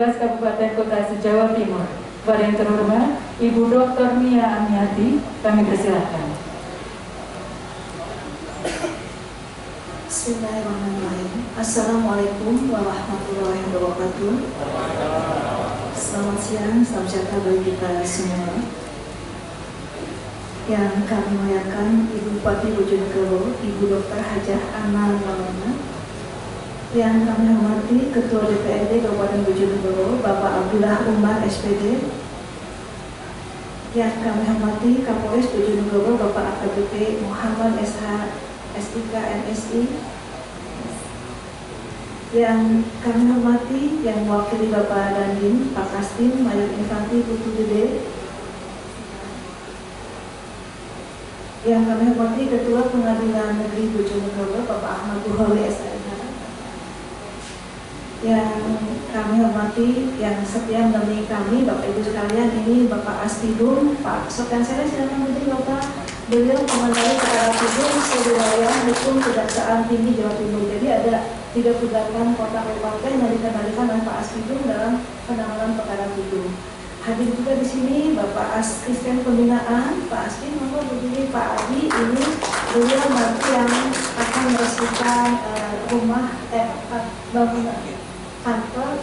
Kabupaten Kota Jawa Timur. Kepada yang terhormat Ibu Dr. Mia Amiati, kami persilakan. Bismillahirrahmanirrahim. Assalamualaikum warahmatullahi wabarakatuh. Selamat siang, salam sejahtera bagi kita semua. Yang kami muliakan Ibu Bupati Bojonegoro, Ibu Dr. Hajah Ana Maulana. Yang kami hormati Ketua DPRD Kabupaten Bojonegoro, Bapak Abdullah Umar SPD. Yang kami hormati Kapolres Bojonegoro, Bapak AKBP Muhammad SH SIK MSI. Yang kami hormati yang mewakili Bapak Dandim, Pak Kastim, Mayor Infantri Putu Gede. Yang kami hormati Ketua Pengadilan Negeri Bojonegoro, Bapak Ahmad Bukhari SIK. Yang kami hormati yang setia menemani kami, Bapak Ibu sekalian, ini Bapak Aspidum, Pak Sofyan Sere, silakan berdiri Bapak. Beliau Komandan Perkara Pidum Sewilayah Hukum Kejaksaan Tinggi Jawa Timur. Jadi ada 38 kota kabupaten yang dikendalikan oleh Pak Aspidum dalam penanganan perkara pidum. Hadir juga di sini Bapak Asisten Pembinaan, Pak Askin, monggo berdiri. Pak Adi, ini beliau nanti yang akan meresmikan rumah bangunan kantor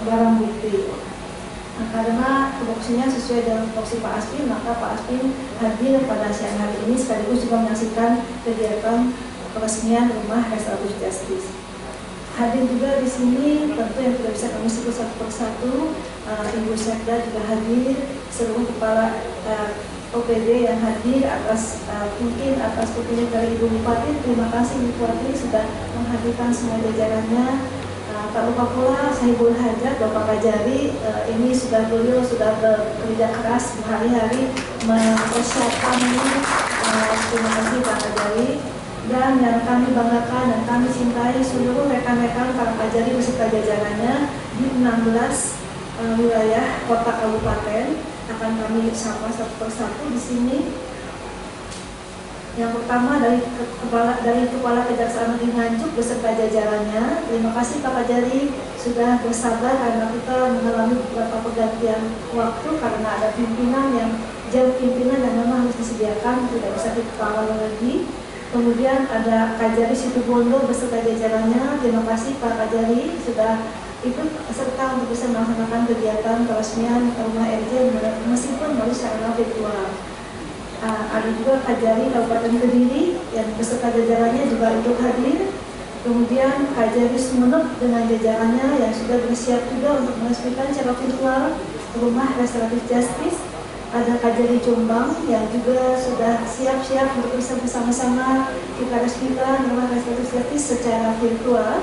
barang bukti. Nah, karena tupoksinya sesuai dengan tupoksi Pak Aspin, maka Pak Aspin hadir pada siang hari ini sekaligus juga menyaksikan kegiatan peresmian rumah restoratif justice. Hadir juga di sini tentu yang tidak bisa kami sebut satu persatu, Ibu Sekda juga hadir, seluruh kepala OPD yang hadir atas mungkin atas petunjuk dari Ibu Bupati. Terima kasih Ibu Bupati sudah menghadirkan semua jajarannya. Tak lupa pula Sahibul Hajat, Bapak Kajari, ini beliau sudah bekerja keras berhari-hari mempersiapkan ini. Terima kasih Pak Kajari. Dan yang kami banggakan dan kami cintai seluruh rekan-rekan Pak Kajari beserta jajarannya di 16 wilayah kota kabupaten akan kami sapa satu persatu di sini. Yang pertama dari Kepala Kejaksaan Negeri Nganjuk beserta jajarannya. Terima kasih Pak Kajari sudah bersabar karena kita mengalami beberapa pergantian waktu karena ada pimpinan yang jam pimpinan yang memang harus disediakan, tidak bisa dikawal lagi. Kemudian ada Kajari Situbondo beserta jajarannya. Terima kasih Pak Kajari sudah ikut serta untuk bisa melaksanakan kegiatan peresmian rumah RJ meskipun baru secara virtual. Ada juga Kajari Kabupaten Kediri yang beserta jajarannya juga ikut hadir. Kemudian Kajari Sumeneb dengan jajarannya yang sudah bersiap juga untuk meresmikan secara virtual rumah restoratif justice. Ada Kajari Jombang yang juga sudah siap-siap untuk bisa bersama-sama kita resmikan rumah restoratif justice secara virtual.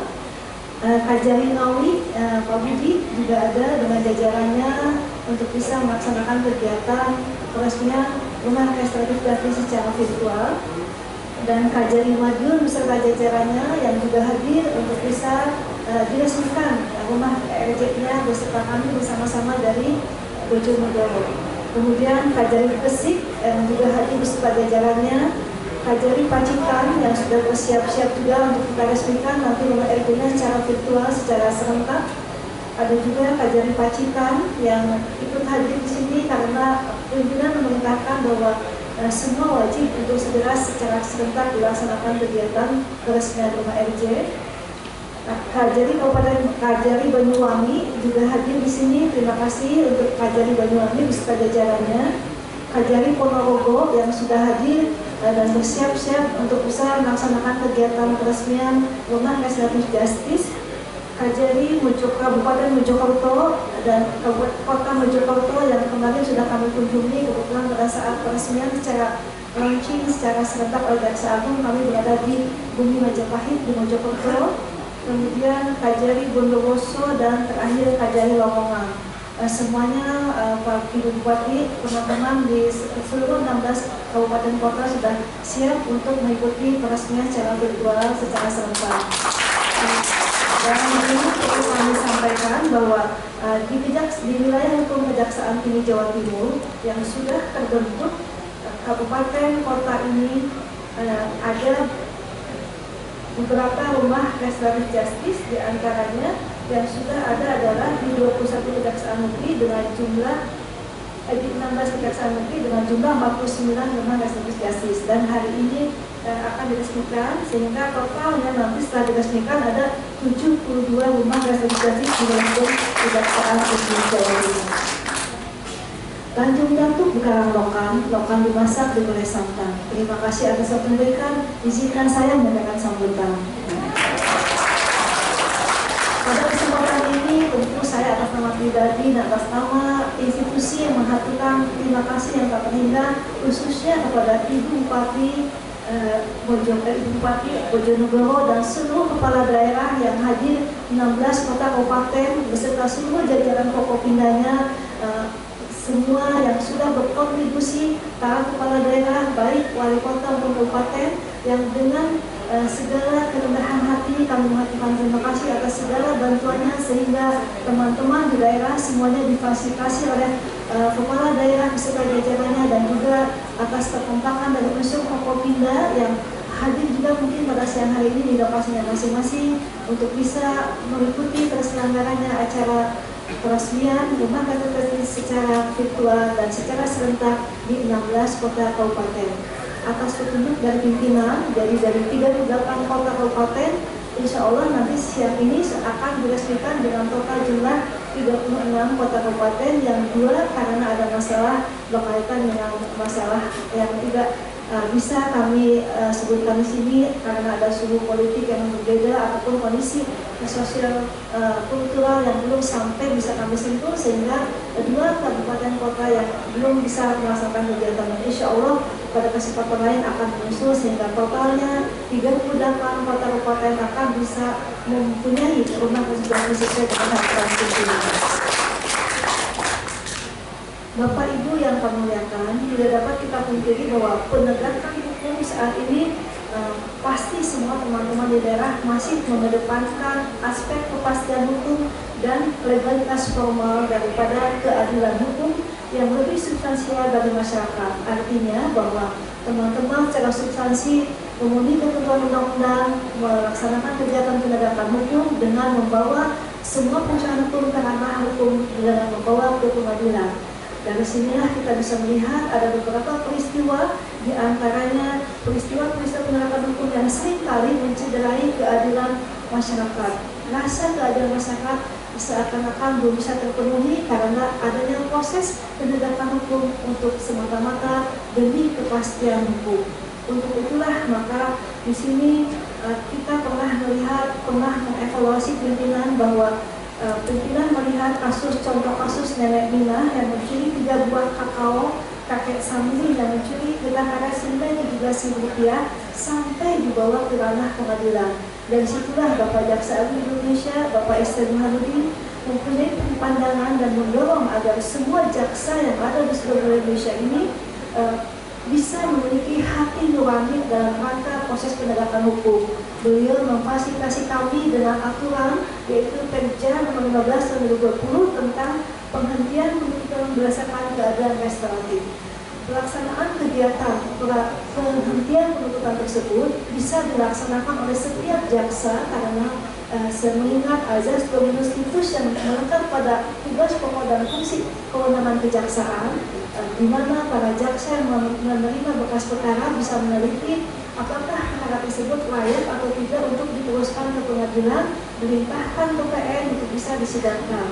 Kajari Ngawi, Pak Budi juga ada dengan jajarannya untuk bisa melaksanakan kegiatan peresmian rumah restoratif justice secara virtual. Dan Kajari Madiun beserta jajarannya yang juga hadir untuk bisa diresmikan rumah RJ-nya beserta kami bersama-sama dari Bojonegoro. Kemudian Kajari Gresik yang juga hadir beserta jajarannya. Kajari Pacitan yang sudah bersiap-siap juga untuk kita resmikan nanti rumah RJ-nya secara virtual, secara serentak. Ada juga Kajari Pacitan yang ikut hadir di sini karena pimpinan memerintahkan bahwa semua wajib untuk segera secara serentak dilaksanakan kegiatan peresmian rumah RJ. Kajari Kabupaten Kajari Banyuwangi juga hadir di sini. Terima kasih untuk Kajari Banyuwangi beserta jajarannya. Kajari Ponorogo yang sudah hadir dan bersiap-siap untuk bisa melaksanakan kegiatan peresmian rumah restoratif justice. Kajari Kabupaten Mojokerto dan Kota Mojokerto yang kemarin sudah kami kunjungi, kebetulan pada saat peresmian secara launching secara serentak oleh Jaksa Agung, kami berada di Bumi Majapahit di Mojokerto. Kemudian Kajari Bondowoso dan terakhir Kajari Lamongan. Semuanya Pak Ibu Bupati, teman-teman di seluruh 16 kabupaten kota sudah siap untuk mengikuti peresmian secara virtual secara serentak. Dan ini perlu kami sampaikan bahwa di wilayah hukum Kejaksaan Tinggi Jawa Timur yang sudah terbentuk kabupaten kota ini ada beberapa rumah restoratif justice, diantaranya yang sudah ada adalah di 21 kejaksaan negeri dengan jumlah di 16 kejaksaan negeri dengan jumlah 49 lembaga justice, dan hari ini akan diresmikan, sehingga totalnya nanti setelah diresmikan ada 72 lembaga justice di dalam kejaksaan negeri Jawa Timur. Tanjung Datuk Karang Lokan dimasak di Gulai Santan. Terima kasih atas waktu memberikan. Izinkan saya menyampaikan sambutan. Pada kesempatan ini tentu saya atas nama pribadi dan atas nama institusi yang mengaturkan terima kasih yang tak terhingga, khususnya kepada Ibu Bupati Bojonegoro dan seluruh kepala daerah yang hadir 16 kota kabupaten beserta seluruh jajaran Forkopimdanya, semua yang sudah berkontribusi, para kepala daerah baik wali kota maupun kabupaten yang dengan segala kerendahan hati kami mengaturkan terima kasih atas segala bantuannya, sehingga teman-teman di daerah semuanya difasilitasi oleh kepala daerah beserta jajarannya, dan juga atas kekompakan dari unsur Forkopimda yang hadir juga mungkin pada siang hari ini di lokasinya masing-masing untuk bisa mengikuti terselenggaranya acara peresmian rumah KTP secara virtual dan secara serentak di 16 kota kabupaten. Atas petunjuk dari pimpinan dari 38 kota kabupaten, insya Allah nanti siang ini akan diresmikan dengan total jumlah 36 kota kabupaten, yang 2 karena ada masalah berkaitan dengan masalah yang tidak bisa kami sebutkan di sini karena ada suhu politik yang berbeda ataupun kondisi sosial kultural yang belum sampai bisa kami sentuh, sehingga 2 kabupaten kota yang belum bisa melaksanakan kegiatan. Insya Allah pada kesempatan lain akan menyusul, sehingga totalnya 38 kota kabupaten akan bisa mempunyai rumah konstitusi sesuai dengan konstitusi. Bapak Ibu yang kami muliakan, tidak dapat kita pungkiri bahwa penegakan hukum saat ini pasti semua teman-teman di daerah masih mengedepankan aspek kepastian hukum dan legalitas formal daripada keadilan hukum yang lebih substansial bagi masyarakat. Artinya bahwa teman-teman secara substansi memenuhi ketentuan undang-undang, melaksanakan kegiatan penegakan hukum dengan membawa semua pencerahan hukum ke ranah hukum dengan membawa ke pengadilan. Dari sinilah kita bisa melihat ada beberapa peristiwa, di antaranya peristiwa-peristiwa penegakan hukum yang seringkali mencederai keadilan masyarakat. Rasa keadilan masyarakat seakan-akan belum bisa terpenuhi karena adanya proses penegakan hukum untuk semata-mata demi kepastian hukum. Untuk itulah maka di sini kita pernah mengevaluasi pimpinan bahwa pimpinan melihat contoh kasus nenek Mina yang mencuri 3 buah kakao, kakek Samri yang mencuri gelang harga senilai Rp17.000 sampai dibawa ke ranah pengadilan. Dan situlah Bapak Jaksa Agung Indonesia, Bapak Ester Burhanuddin, mempunyai pandangan dan mendorong agar semua jaksa yang ada di seluruh Indonesia ini bisa memiliki hati nurani dalam rangka proses penegakan hukum. Beliau memfasilitasi kami dengan aturan yaitu Perja nomor 15 tahun 2020 tentang penghentian penuntutan berdasarkan keadaan restoratif. Pelaksanaan kegiatan penghentian penuntutan tersebut bisa dilaksanakan oleh setiap jaksa karena mengingat azas dominus litis yang melekat pada tugas pokok dan fungsi kewenangan kejaksaan, di mana para jaksa yang menerima berkas perkara bisa meneliti apakah perkara tersebut layak atau tidak untuk diteruskan ke pengadilan, dilimpahkan ke PN untuk bisa disidangkan.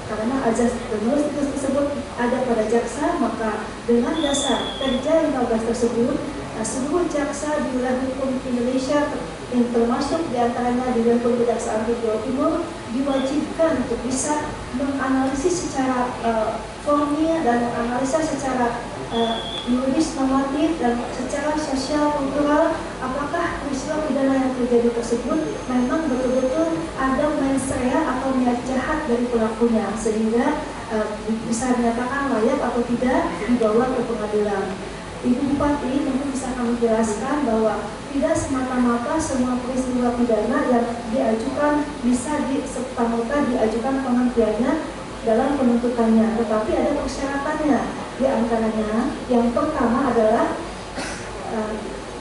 Karena azas dominus litis tersebut ada pada jaksa, maka dengan dasar Perja 15 tersebut, seluruh jaksa di wilayah hukum Indonesia yang termasuk diantaranya di wilayah Kejaksaan Tinggi Jawa Timur diwajibkan untuk bisa menganalisis secara formil dan menganalisa secara yuridis normatif dan secara sosial kultural apakah peristiwa pidana yang terjadi tersebut memang betul-betul ada mens rea atau niat jahat dari pelakunya sehingga bisa dinyatakan layak atau tidak dibawa ke pengadilan. Ibu Bupati mungkin bisa kami jelaskan bahwa tidak semata-mata semua peristiwa pidana yang diajukan bisa serta-merta diajukan penghentiannya dalam penuntutannya, tetapi ada persyaratannya. Di antaranya yang pertama adalah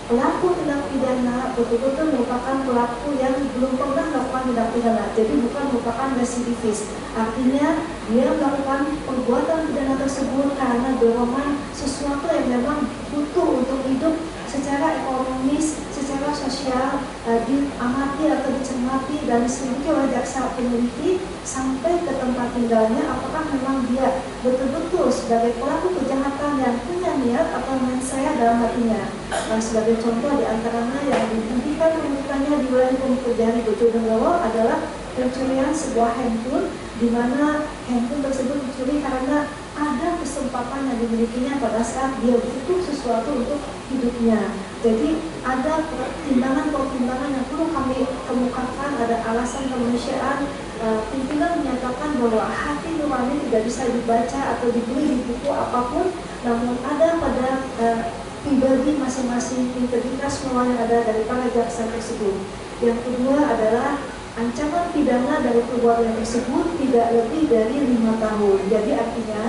pelaku tindak pidana betul-betul merupakan pelaku yang belum pernah melakukan tindak pidana, jadi bukan merupakan residivis. Artinya dia melakukan perbuatan pidana tersebut karena dorongan sesuatu yang memang butuh untuk hidup secara ekonomis, secara sosial, diamati atau dicermati dan diselidiki oleh jaksa peneliti sampai ke tempat tinggalnya, apakah memang dia betul-betul sebagai pelaku kejahatan yang punya niat atau mensaya dalam hatinya. Sebagai contoh diantaranya yang dihentikan penyidikannya di wilayah hukum Kejari Bojonegoro adalah pencurian sebuah handphone, di mana handphone tersebut dicuri karena ada kesempatan yang dimilikinya pada saat dia butuh sesuatu untuk hidupnya. Jadi ada pertimbangan-pertimbangan yang perlu kami kemukakan, ada alasan kemanusiaan. Pimpinan menyatakan bahwa hati nurani tidak bisa dibaca atau dibeli di buku apapun, namun ada pada pribadi masing-masing, integritas moral yang ada dari para jaksa tersebut. Yang kedua adalah ancaman pidana dari perbuatan tersebut tidak lebih dari 5 tahun. Jadi artinya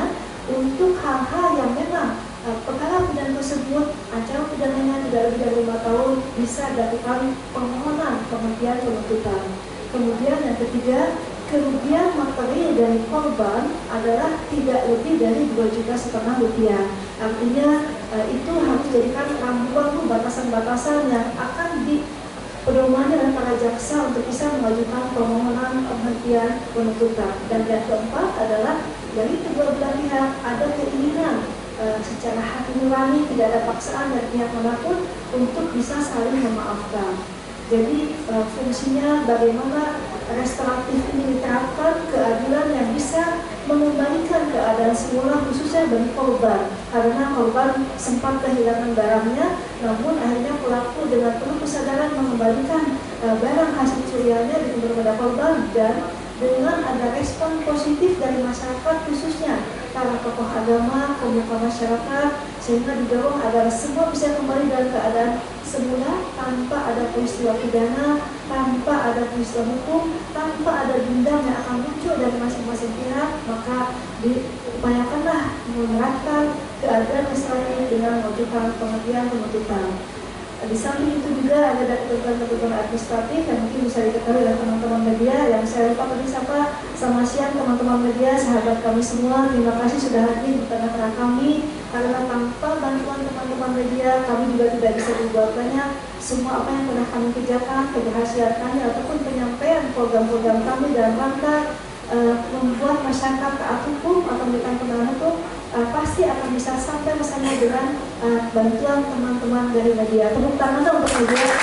untuk hal-hal yang memang perkara pidana tersebut ancaman pidananya tidak lebih dari 5 tahun bisa dilakukan permohonan penghentian penuntutan. Kemudian yang ketiga, kerugian materi dari korban adalah tidak lebih dari 2,5 juta rupiah. Artinya itu harus dijadikan rambu-rambu batasan-batasan yang akan dipedomani oleh para jaksa untuk bisa mengajukan permohonan penghentian penuntutan. Dan yang keempat adalah dari kedua belah pihak ada keinginan secara hati nurani, tidak ada paksaan dari pihak manapun untuk bisa saling memaafkan. Jadi fungsinya bagaimana restoratif ini diterapkan, keadilan yang bisa mengembalikan keadaan semula khususnya bagi korban, karena korban sempat kehilangan barangnya, namun akhirnya pelaku dengan penuh kesadaran mengembalikan barang hasil curiannya di kepada korban, dan dengan ada respon positif dari masyarakat khususnya para tokoh agama, pemuka masyarakat, sehingga didorong agar semua bisa kembali dalam keadaan semula tanpa ada peristiwa pidana, tanpa ada peristiwa hukum, tanpa ada dendam yang akan muncul dari masing-masing pihak. Maka diupayakanlah menerapkan keadaan Israel dengan mengajukan penghentian penuntutan. Di samping itu juga ada ketentuan administratif yang mungkin bisa diketahui oleh teman-teman media. Yang saya lupa tadi sapa, selamat siang teman-teman media, sahabat kami semua. Terima kasih sudah hadir di tengah-tengah kami, karena tanpa bantuan teman-teman media kami juga tidak bisa berbuatnya. Semua apa yang pernah kami kerjakan, keberhasilan kami ataupun penyampaian program-program kami dalam rangka membuat masyarakat taat hukum atau memberikan penegakan hukum pasti akan bisa sampai bersama dengan bantuan teman-teman dari media. Tepuk tangan untuk media.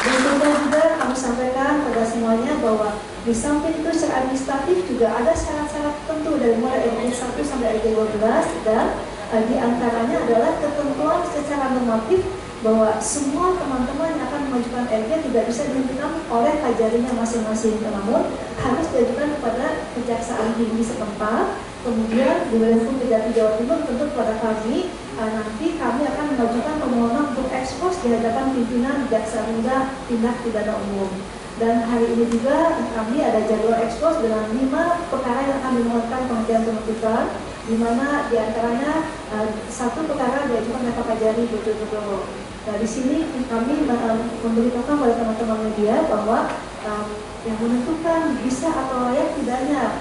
Dan juga kami sampaikan pada semuanya bahwa di samping itu secara administratif juga ada syarat-syarat tertentu dari mulai RG 1 sampai RG 12, dan di antaranya adalah ketentuan secara normatif bahwa semua teman-teman yang akan mengajukan RG tidak bisa dihentikan oleh kajarinya masing-masing, namun harus diajukan kepada kejaksaan tinggi setempat. Kemudian di wilayah hukum Kejati Jawa Timur tentu kepada kami, nanti kami akan mengajukan permohonan untuk ekspos di hadapan pimpinan Jaksa Muda Tindak Pidana Umum. Dan hari ini juga kami ada jadwal ekspos dengan 5 perkara yang akan dimohonkan penghentian penuntutan, di mana diantaranya 1 perkara diajukan oleh Pak Kajari Bojonegoro. Nah, di sini kami memberitahukan pada teman-teman media bahwa yang menentukan bisa atau layak tidaknya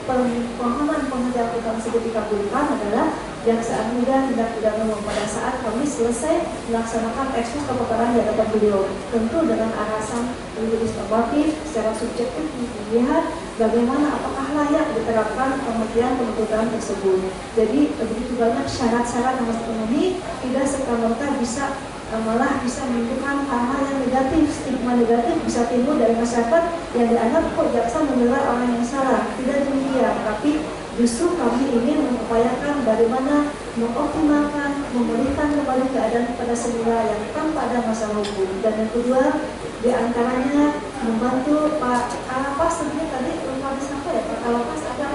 permohonan penghentian penuntutan tersebut dikabulkan adalah Jaksa Muda Tindak Pidana Umum pada saat kami selesai melaksanakan ekspos ke perkara di hadapan beliau, tentu dengan alasan juridis normatif secara subjektif melihat bagaimana apakah layak diterapkan penghentian penuntutan tersebut. Jadi begitu banyak syarat-syarat yang harus dipenuhi, tidak serta-merta bisa malah bisa menimbulkan hal-hal yang negatif, stigma negatif bisa timbul dari masyarakat yang dianggap kok jaksa membela orang yang salah. Tidak demikian, tapi justru kami ingin mengupayakan bagaimana mengoptimalkan, memulihkan kembali keadaan pada semula yang tanpa ada masalah hukum. Dan yang kedua, diantaranya membantu Pak Kalapas, sebenarnya tadi lupa disapa ya Pak Kalapas, ada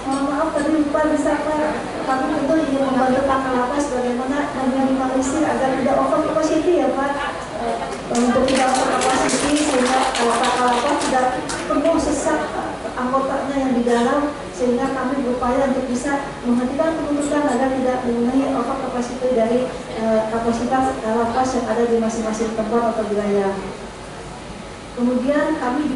mohon maaf tadi lupa disapa. Kami tentu ingin membantu Pak Kalapas bagaimana meminimalisir agar tidak over capacity ya Pak, untuk tidak over capacity sehingga Pak Kalapas tidak penuh sesak anggotanya yang di dalam, sehingga kami berupaya untuk bisa menghentikan penuntutan agar tidak mengenai over capacity dari kapasitas lapas yang ada di masing-masing tempat atau wilayah. Kemudian kami